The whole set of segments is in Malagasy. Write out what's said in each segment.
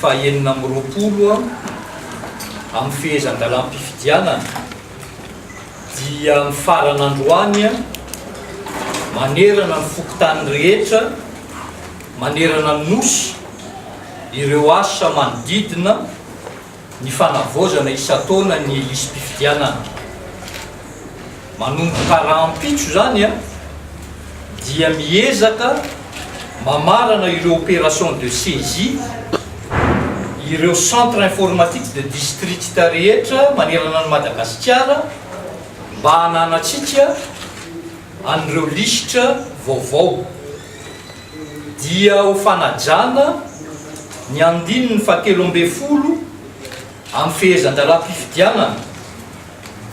fahenina amby roapolo amin'ny fehezan-dalam-pifidianana dia mifarana androany manerana ny fokotany rehetra, manerana ny nosy ireo asa manodidina ny fanavaozana isan-taona ny lisym-pifidianana. Manomboka rahampitso zany dia miezaka mamarana ireo opération de saisie, ireo centre informatique de district rehetra manerana ny Madagasikara mba hananatsika an'ireo lisitra vaovao. Dia ho fanajana ny 17 amin'ny fehezan-dalam-pifidianana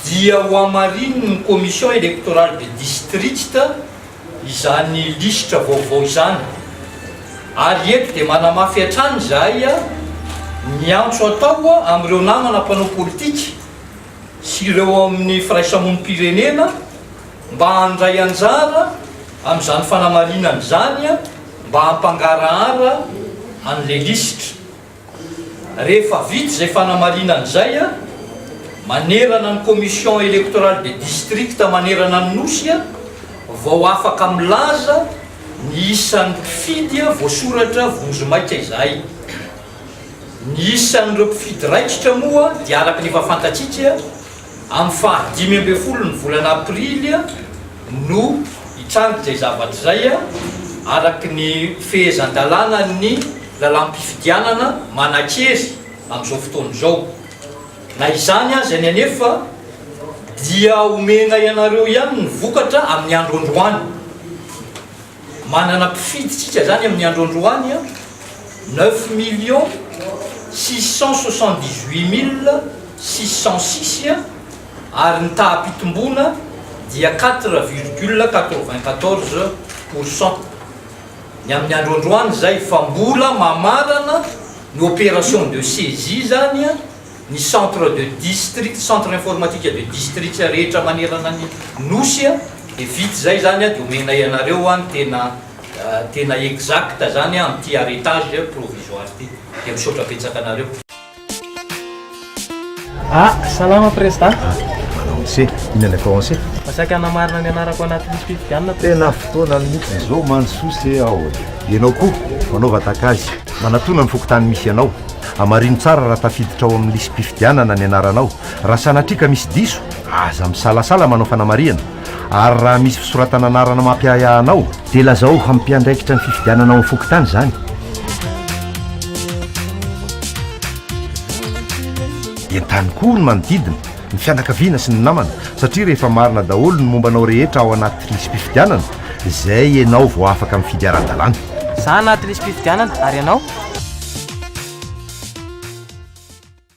dia ho amarininy ny commission électorale de district izany lisitra vaovao izany. Ary eto dia manamafy hatrany zahay ny antso atao amin'ireo namana mpanao politika sy ireo amin'ny firaisamonim-pirenena mba handray anjara amin'izany fanamarinana izany mba hampangarahara an'ilay lisitra. Rehefa vita izay fanamarinana izay manerana ny commission électorale de district manerana ny nosy vao afaka milaza ny isan'ny mpifidy voasoratra vonjomaika izay. Ny isan'ireo mpifidy raikitra moa dia araka ny efa fantatsika amin'ny faha 15 ny volana aprily no hitrangitra izay zavatra izay araky ny fehezan-dalàna ny lalam-pifidianana manan-kery amin'izao fotoana izao. Na izany aza ny anefa dia omena ianareo ihany ny vokatra amin'ny andro androany. Manana mpifiditsika zany amin'ny andro androany 9,678,606 ary ny tahampitombona dia 4,94%. Ny amin'ny andro androany zay fa mbola mamarana ny opération de saisie zany ny centre de district, centre informatique de district rehetra manerana ny nosy dia vita zay zany dia omena ianareo tena exact zany amin'ity arretage provisoire ty dia misaotra betsaka anareo. Salama président. Se inona atao anse? Masaka namarina ny anarako anaty lisym-pifidianana. Tena fotoana mihitsy zao mandsosy ao. Ianao koa fanaova takazy manatona ny fokotany misy ianao. Amarino tsara raha tafiditra ao amin'ny lisym-pifidianana ny anaranao. Raha sanatrika misy diso aza misalasala manao fanamariana. Ary raha misy fisoratana anarana mampiayanao dia lazao hampiandraikitra ny fifidianana ao amin'ny fokotany zany. Entany koa ny manodidina ny fianakaviana sy ny namana satria rehefa marina daholo ny mombanao rehetra ao anaty lisym-pifidianana izay ianao vao afaka mifidy ara-dalàna. Za anaty lisym-pifidianana ary ianao